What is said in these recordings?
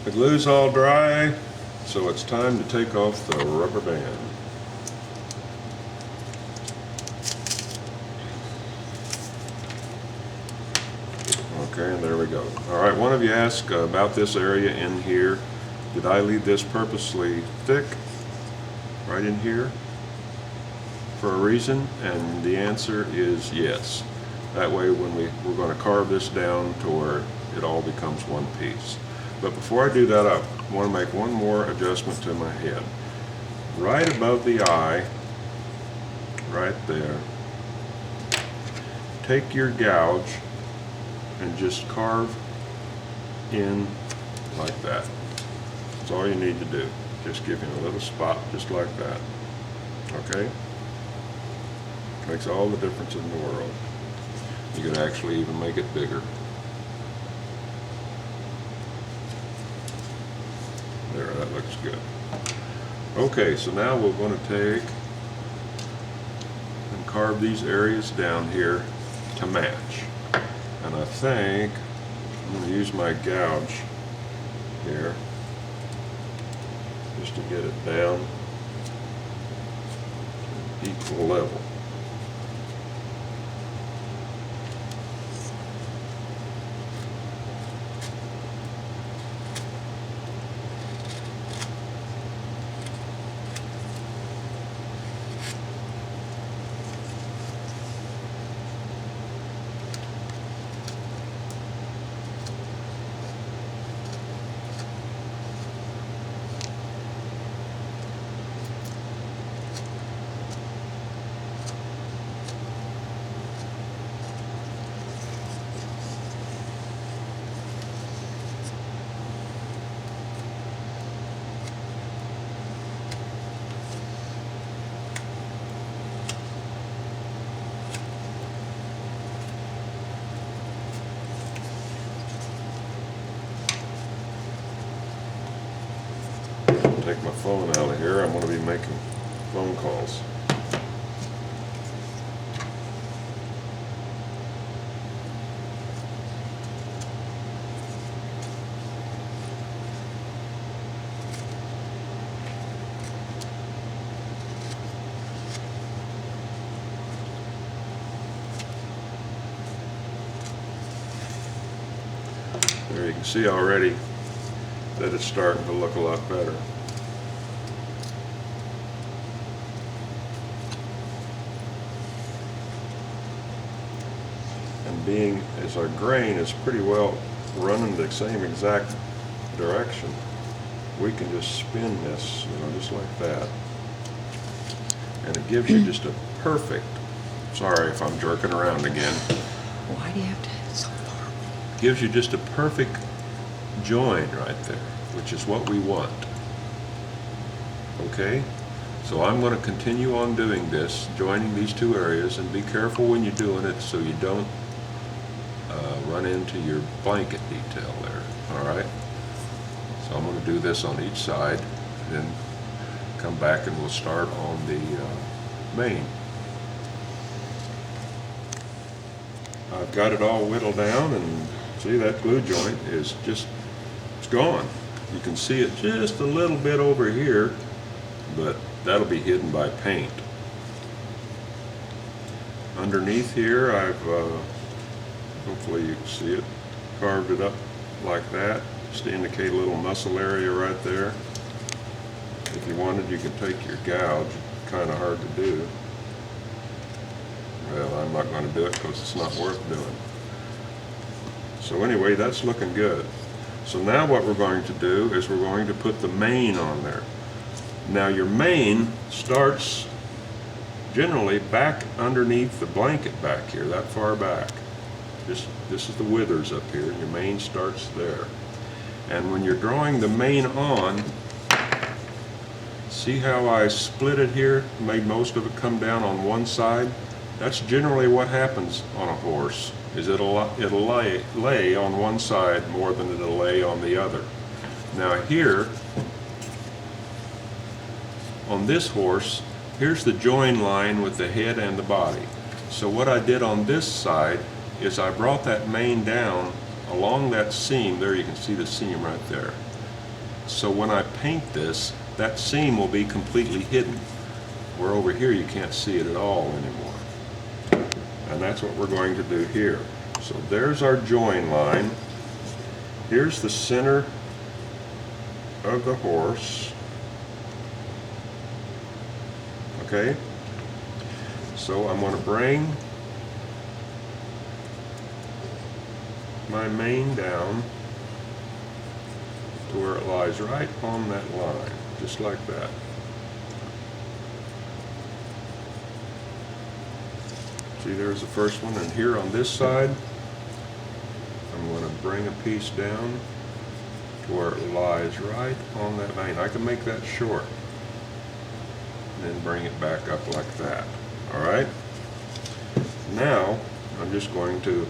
The glue's all dry, so it's time to take off the rubber band. Okay, and there we go. All right, one of you asked about this area in here. Did I leave this purposely thick right in here for a reason? And the answer is yes. That way when we're going to carve this down to where it all becomes one piece. But before I do that, I want to make one more adjustment to my head. Right above the eye, right there, take your gouge and just carve in like that. That's all you need to do. Just give him a little spot just like that. Okay? Makes all the difference in the world. You could actually even make it bigger. There, that looks good. Okay, so now we're going to take and carve these areas down here to match. And I think I'm going to use my gouge here just to get it down to equal level. Take my phone out of here. I'm going to be making phone calls. There you can see already that it's starting to look a lot better. Being as our grain is pretty well running the same exact direction, we can just spin this, just like that. And it gives you just a perfect, sorry if I'm jerking around again. Why do you have to have it so far? Gives you just a perfect join right there, which is what we want. Okay? So I'm going to continue on doing this, joining these two areas, and be careful when you're doing it so you don't run into your blanket detail there. All right, so I'm going to do this on each side, then come back and we'll start on the main. I've got it all whittled down, and see that glue joint is just, it's gone. You can see it just a little bit over here, but that'll be hidden by paint. Underneath here I've hopefully you can see it, carved it up like that, just to indicate a little muscle area right there. If you wanted, you could take your gouge, kind of hard to do. Well, I'm not going to do it because it's not worth doing. So anyway, that's looking good. So now what we're going to do is we're going to put the mane on there. Now your mane starts generally back underneath the blanket back here, that far back. This is the withers up here, and your mane starts there. And when you're drawing the mane on, see how I split it here, made most of it come down on one side? That's generally what happens on a horse, is it'll lay on one side more than it'll lay on the other. Now here, on this horse, here's the join line with the head and the body. So what I did on this side is I brought that mane down along that seam. There you can see the seam right there. So when I paint this, that seam will be completely hidden. Where over here you can't see it at all anymore. And that's what we're going to do here. So there's our join line. Here's the center of the horse. Okay? So I'm going to bring my mane down to where it lies right on that line, just like that. See, there's the first one, and here on this side, I'm going to bring a piece down to where it lies right on that mane. I can make that short, and then bring it back up like that. All right? Now, I'm just going to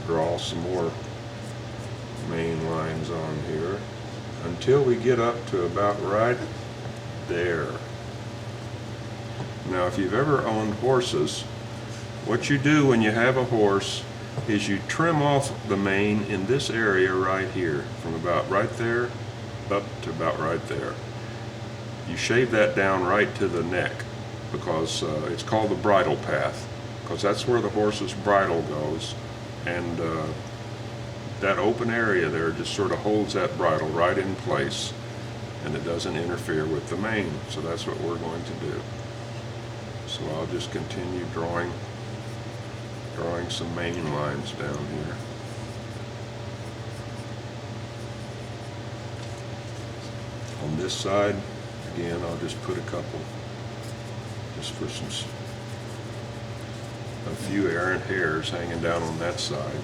draw some more mane lines on here until we get up to about right there. Now, if you've ever owned horses, what you do when you have a horse is you trim off the mane in this area right here, from about right there up to about right there. You shave that down right to the neck, because it's called the bridle path, because that's where the horse's bridle goes, and that open area there just sort of holds that bridle right in place, and it doesn't interfere with the mane. So that's what we're going to do. So I'll just continue drawing some mane lines down here. On this side, again, I'll just put a couple, just for a few errant hairs hanging down on that side.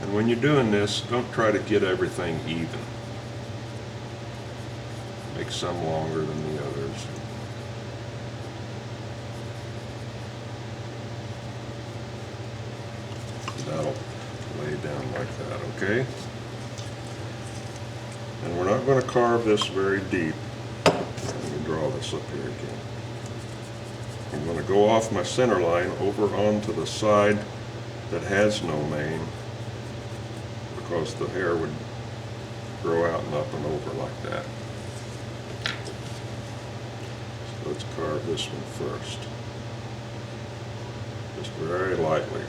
And when you're doing this, don't try to get everything even. Make some longer than the others. That'll lay down like that, okay? And we're not going to carve this very deep. Let me draw this up here again. I'm going to go off my center line over onto the side that has no mane, because the hair would grow out and up and over like that. So let's carve this one first. Just very lightly.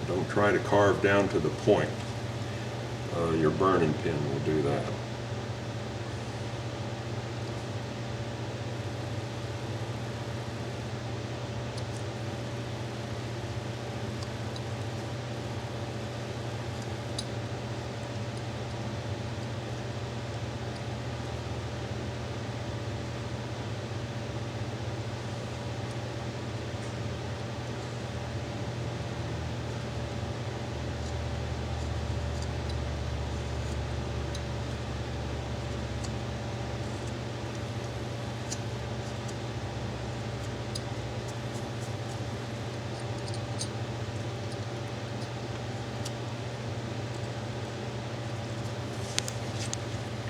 Don't try to carve down to the point. Your burning pin will do that.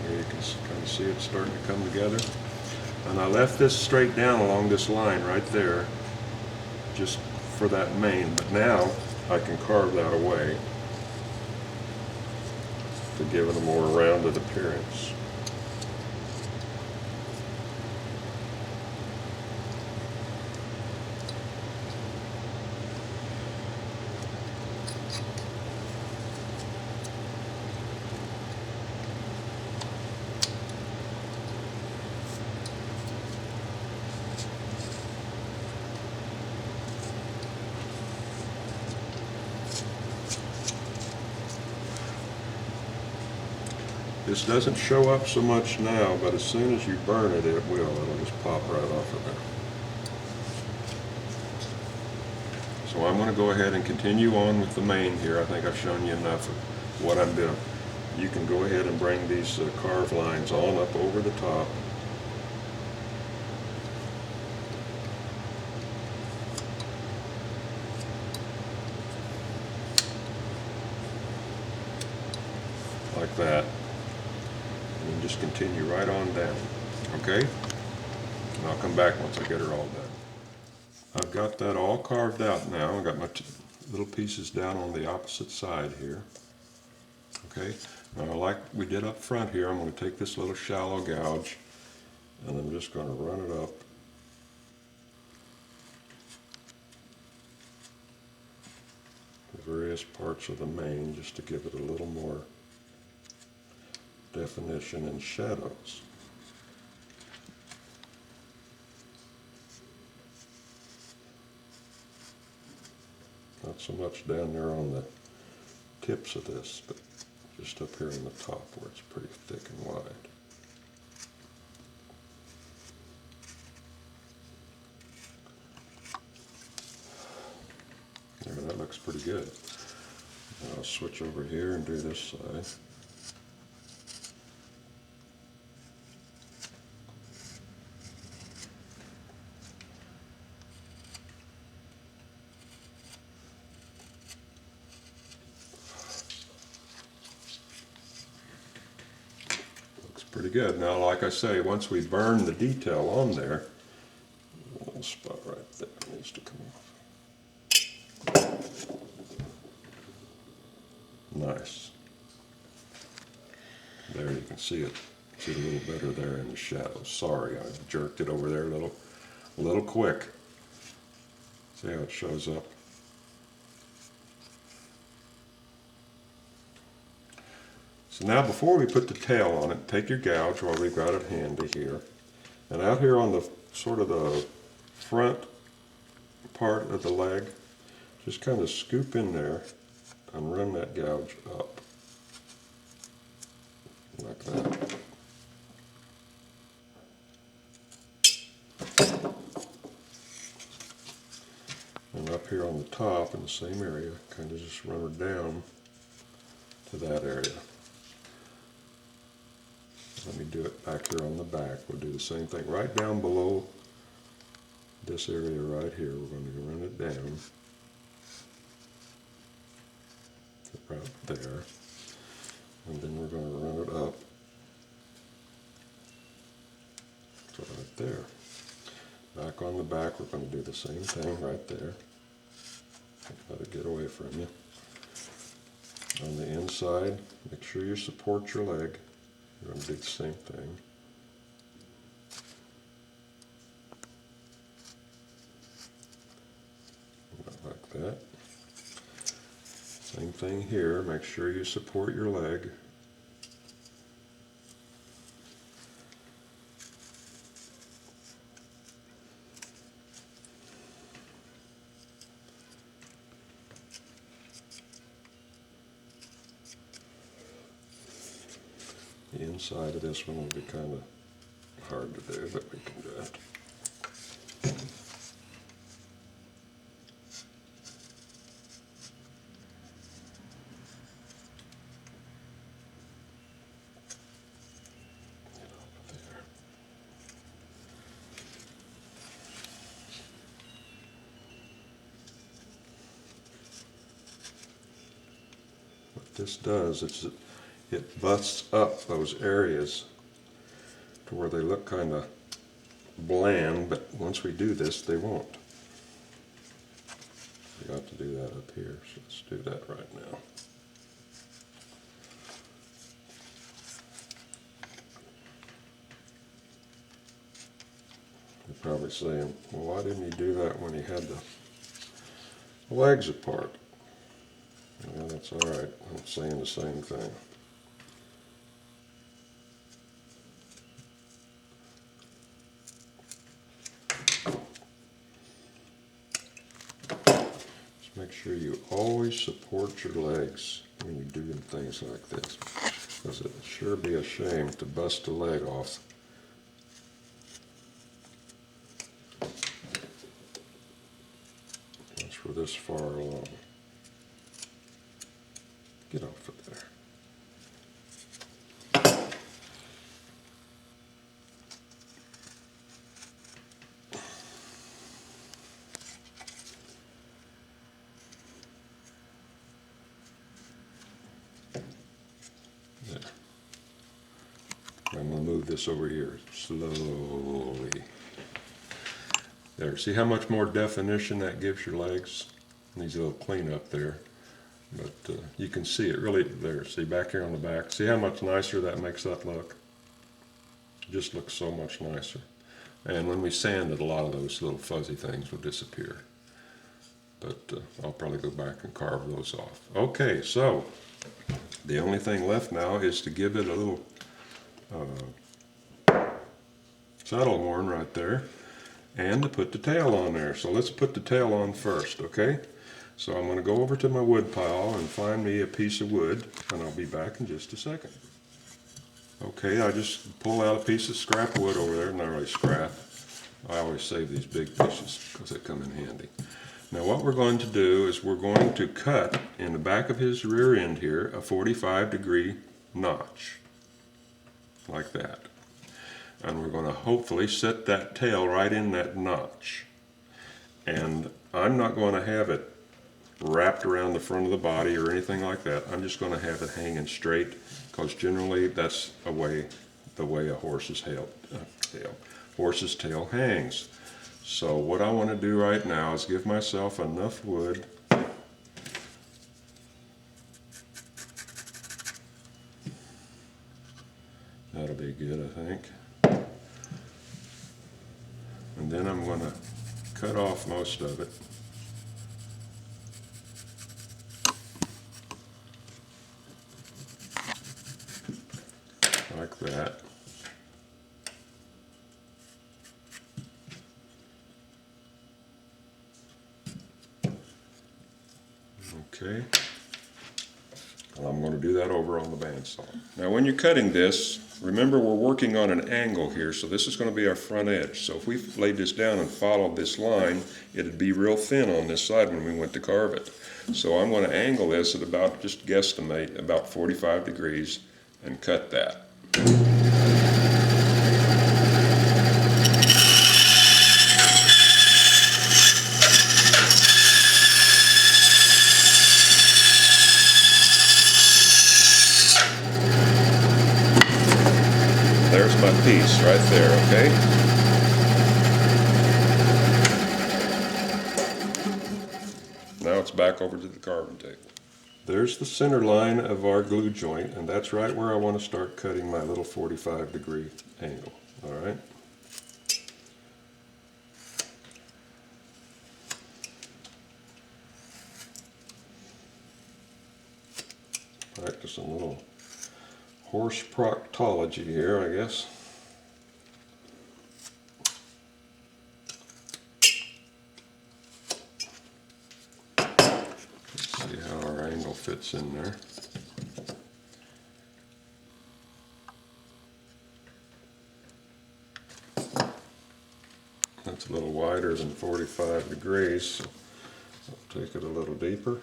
You can kind of see it starting to come together. And I left this straight down along this line right there, just for that mane. But now I can carve that away to give it a more rounded appearance. This doesn't show up so much now, but as soon as you burn it, it will. It'll just pop right off of there. So I'm going to go ahead and continue on with the mane here. I think I've shown you enough of what I'm doing. You can go ahead and bring these carved lines on up over the top. like that. And then just continue right on down, okay? And I'll come back once I get her all done. I've got that all carved out now. I've got my little pieces down on the opposite side here. Okay, now like we did up front here, I'm going to take this little shallow gouge and I'm just going to run it up the various parts of the mane just to give it a little more definition and shadows. Not so much down there on the tips of this, but just up here on the top where it's pretty thick and wide. There, that looks pretty good. I'll switch over here and do this side. Pretty good. Now, like I say, once we burn the detail on there, a little spot right there needs to come off. Nice. There you can see it. See it a little better there in the shadows. Sorry, I jerked it over there a little quick. See how it shows up? So now before we put the tail on it, take your gouge while we've got it handy here. And out here on the sort of the front part of the leg, just kind of scoop in there and run that gouge up. Like that. And up here on the top in the same area, kind of just run her down to that area. Let me do it back here on the back. We'll do the same thing right down below this area right here. We're going to run it down to right there. And then we're going to run it up to right there. Back on the back, we're going to do the same thing right there. Let it get away from you. On the inside, make sure you support your leg. You're going to do the same thing. Like that. Same thing here. Make sure you support your leg. The inside of this one will be kind of hard to do, but we can do it. Get over there. What this does is it busts up those areas to where they look kind of bland, but once we do this, they won't. Forgot to do that up here, so let's do that right now. You're probably saying, well, why didn't you do that when you had the legs apart? Well, that's all right. I'm saying the same thing. Make sure you always support your legs when you're doing things like this, because it would sure be a shame to bust a leg off. Once we're this far along. Get off of there. this over here, slowly. There, see how much more definition that gives your legs? Needs a little cleanup there, but you can see it really there. See back here on the back, see how much nicer that makes that look? It just looks so much nicer. And when we sand it, a lot of those little fuzzy things will disappear. But I'll probably go back and carve those off. Okay, so the only thing left now is to give it a little saddle horn right there, and to put the tail on there. So let's put the tail on first, okay? So I'm going to go over to my wood pile and find me a piece of wood, and I'll be back in just a second. Okay, I just pulled out a piece of scrap wood over there, not really scrap. I always save these big pieces because they come in handy. Now what we're going to do is we're going to cut in the back of his rear end here a 45-degree notch, like that. And we're going to hopefully set that tail right in that notch. And I'm not going to have it wrapped around the front of the body or anything like that. I'm just going to have it hanging straight, because generally that's the way a horse's tail hangs. So what I want to do right now is give myself enough wood that'll be good, I think. And then I'm going to cut off most of it. Like that. Okay. And I'm going to do that over on the bandsaw. Now when you're cutting this, remember we're working on an angle here, so this is going to be our front edge. So if we laid this down and followed this line, it'd be real thin on this side when we went to carve it. So I'm going to angle this at about, just guesstimate, about 45 degrees and cut that. There's my piece right there, okay? Now it's back over to the carving table. There's the center line of our glue joint, and that's right where I want to start cutting my little 45-degree angle, all right? Practice a little horse proctology here, I guess. Let's see how our angle fits in there. That's a little wider than 45 degrees, so I'll take it a little deeper.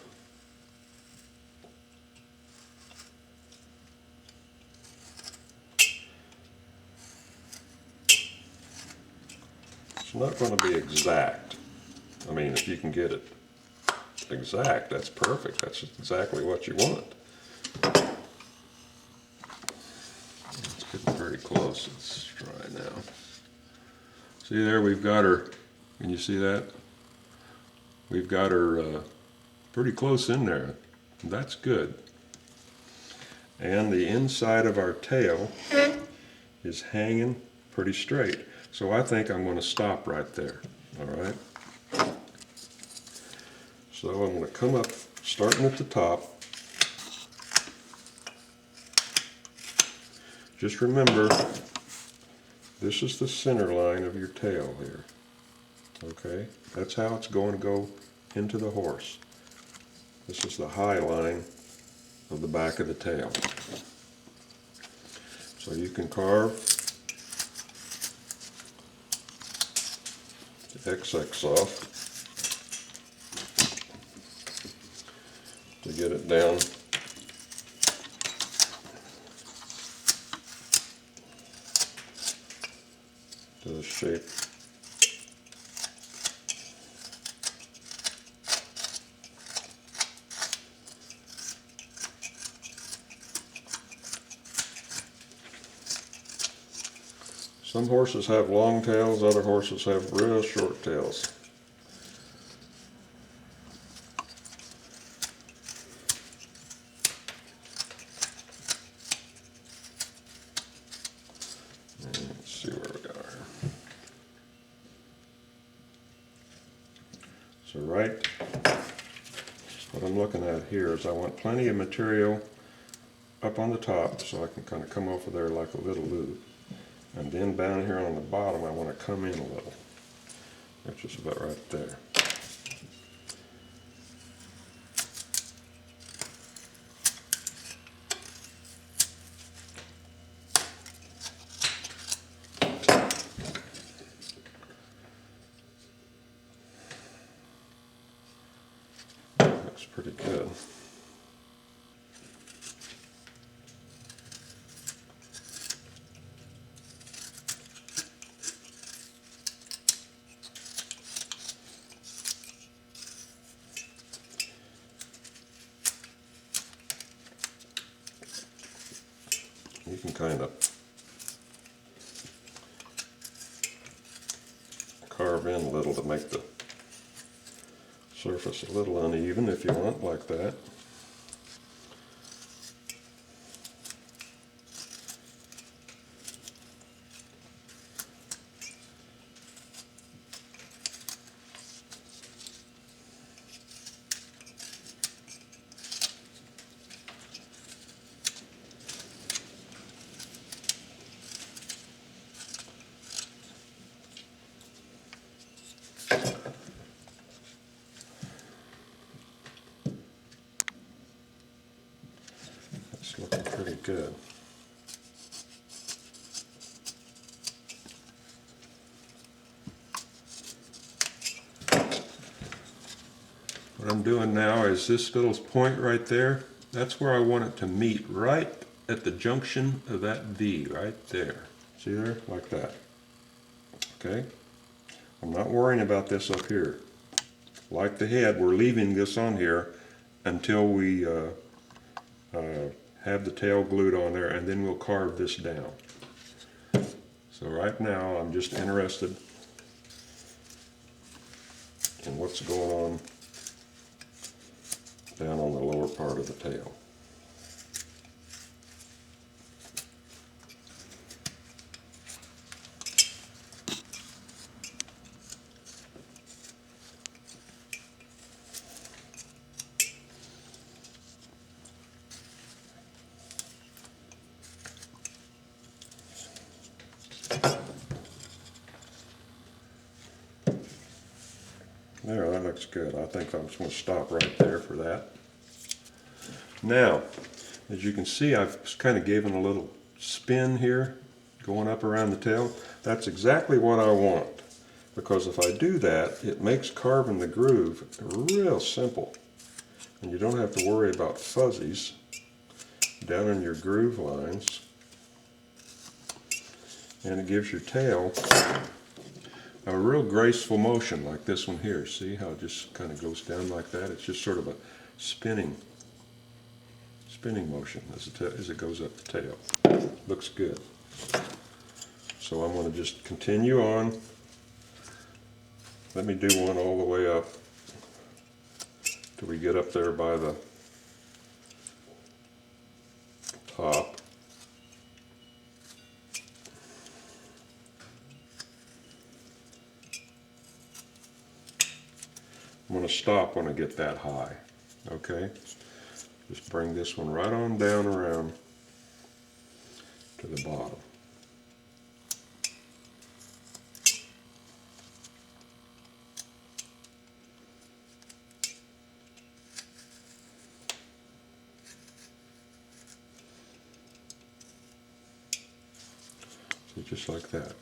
It's not going to be exact. I mean, if you can get it exact, that's perfect. That's exactly what you want. It's getting pretty close. Let's try now. See there, we've got her, can you see that? We've got her pretty close in there. That's good. And the inside of our tail is hanging pretty straight. So I think I'm going to stop right there, all right? So I'm going to come up, starting at the top. Just remember, this is the center line of your tail here, okay? That's how it's going to go into the horse. This is the high line of the back of the tail. So you can carve the XX off to get it down to the shape. Some horses have long tails, other horses have real short tails. Let's see where we are. So right, what I'm looking at here is I want plenty of material up on the top so I can kind of come over there like a little loop. And then down here on the bottom I want to come in a little. That's just about right there. Looks pretty good. You can kind of carve in a little to make the surface a little uneven if you want, like that. It's looking pretty good. What I'm doing now is this little point right there, that's where I want it to meet, right at the junction of that V, right there. See there? Like that. Okay? I'm not worrying about this up here. Like the head, we're leaving this on here until we have the tail glued on there, and then we'll carve this down. So right now I'm just interested in what's going on down on the lower part of the tail. There, that looks good. I think I'm just going to stop right there for that. Now, as you can see, I've kind of given a little spin here, going up around the tail. That's exactly what I want, because if I do that, it makes carving the groove real simple. And you don't have to worry about fuzzies down in your groove lines. And it gives your tail a real graceful motion, like this one here. See how it just kind of goes down like that? It's just sort of a spinning motion as it goes up the tail. Looks good. So I'm going to just continue on. Let me do one all the way up till we get up there by the top. I'm going to stop when I get that high, okay? Just bring this one right on down around to the bottom. So just like that.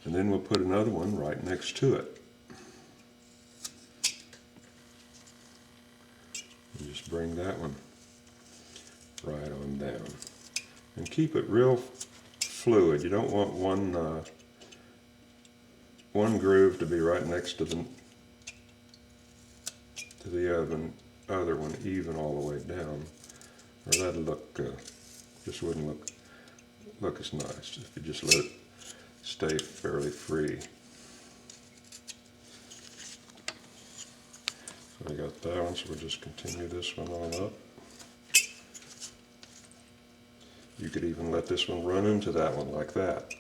And then we'll put another one right next to it. And just bring that one right on down. And keep it real fluid. You don't want one groove to be right next to the other one even all the way down, or that'd look just wouldn't look as nice if you just let it stay fairly free. So we got that one, so we'll just continue this one on up. You could even let this one run into that one like that.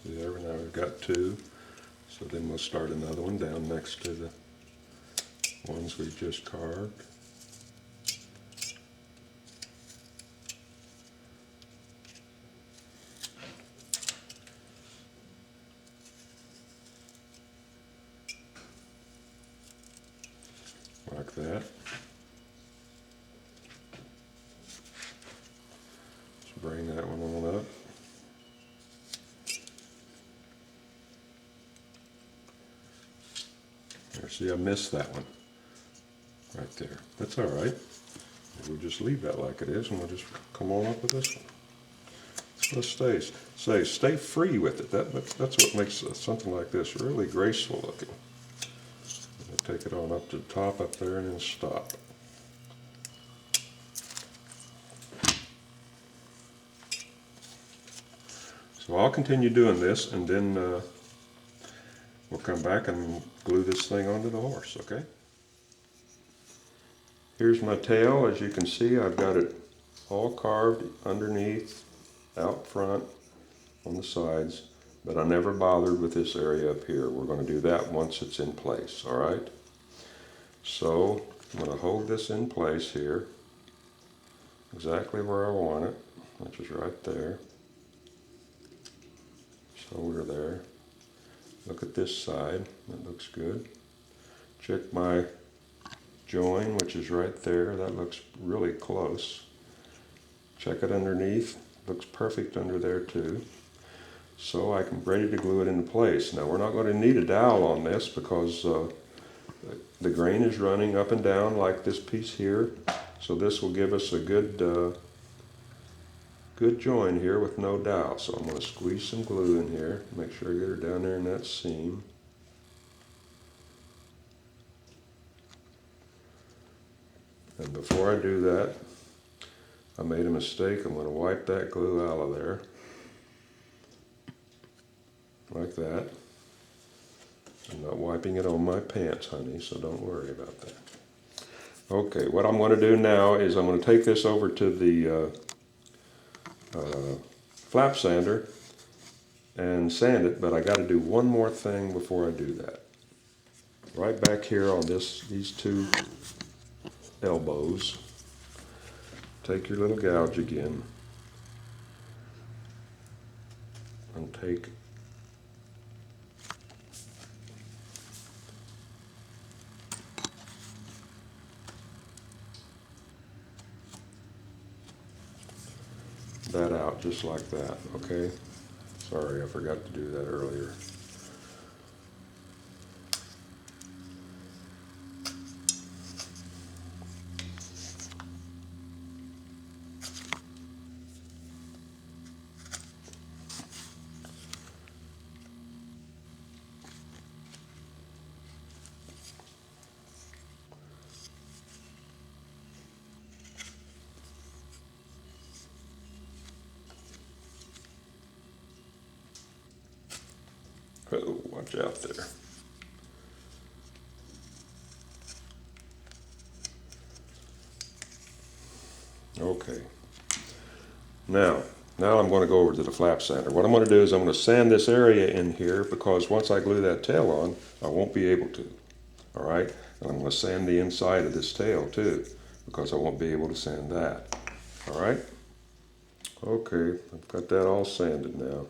See there, now we've got two. So then we'll start another one down next to the ones we just carved. Like that. Just bring that one on up. There, see, I missed that one right there. That's all right. We'll just leave that like it is, and we'll just come on up with this one. So stay free with it. That's what makes something like this really graceful looking. We'll take it on up to the top up there and then stop. So I'll continue doing this, and then we'll come back and glue this thing onto the horse, okay? Here's my tail. As you can see, I've got it all carved underneath, out front, on the sides, but I never bothered with this area up here. We're going to do that once it's in place, all right? So I'm going to hold this in place here, exactly where I want it, which is right there. Shoulder there. Look at this side, that looks good. Check my join, which is right there, that looks really close. Check it underneath, looks perfect under there too. So I'm ready to glue it into place. Now we're not going to need a dowel on this because the grain is running up and down like this piece here. So this will give us a good join here with no dowel. So I'm going to squeeze some glue in here, make sure I get her down there in that seam. And before I do that, I made a mistake. I'm going to wipe that glue out of there. Like that. I'm not wiping it on my pants, honey, so don't worry about that. Okay, what I'm going to do now is I'm going to take this over to the flap sander and sand it, but I got to do one more thing before I do that. Right back here on these two elbows, take your little gouge again and take that out just like that, okay? Sorry, I forgot to do that earlier. Oh, watch out there. Okay. Now I'm going to go over to the flap sander. What I'm going to do is I'm going to sand this area in here because once I glue that tail on, I won't be able to. All right? And I'm going to sand the inside of this tail too because I won't be able to sand that. All right? Okay, I've got that all sanded now.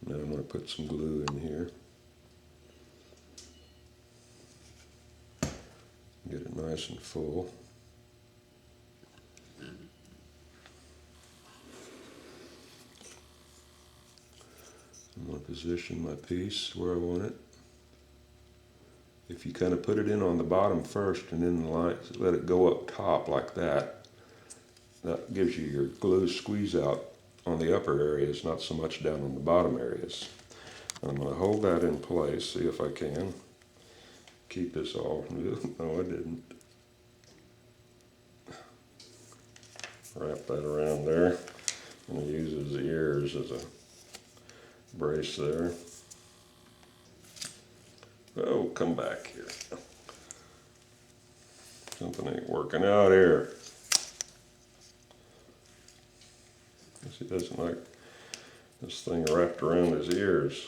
Now I'm going to put some glue in here. Get it nice and full. I'm going to position my piece where I want it. If you kind of put it in on the bottom first and then let it go up top like that, that gives you your glue squeeze out on the upper areas, not so much down on the bottom areas. I'm going to hold that in place, see if I can keep this all. No, I didn't. Wrap that around there. I'm going to use his ears as a brace there. Oh, come back here. Something ain't working out here. Guess he doesn't like this thing wrapped around his ears.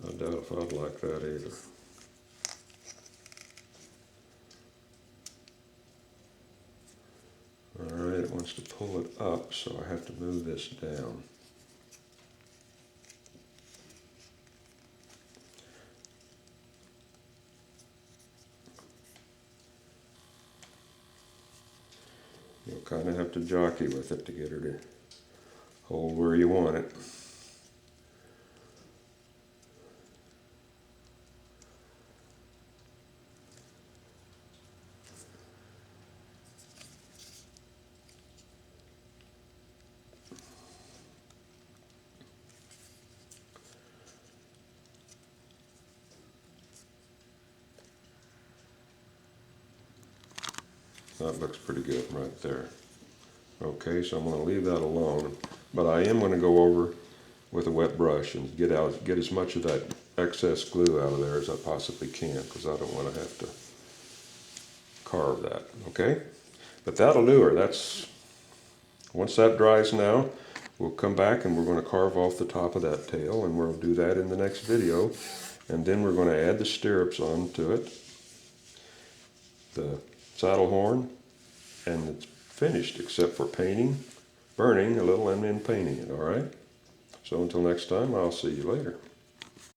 I doubt if I'd like that either. Alright, it wants to pull it up, so I have to move this down. You'll kind of have to jockey with it to get her to hold where you want it. That looks pretty good right there. Okay, so I'm going to leave that alone, but I am going to go over with a wet brush and get as much of that excess glue out of there as I possibly can, because I don't want to have to carve that. Okay, but that'll do her. Once that dries now, we'll come back and we're going to carve off the top of that tail, and we'll do that in the next video. And then we're going to add the stirrups onto it, the saddle horn, and it's finished except for painting, burning a little, and then painting it. All right, so until next time, I'll see you later.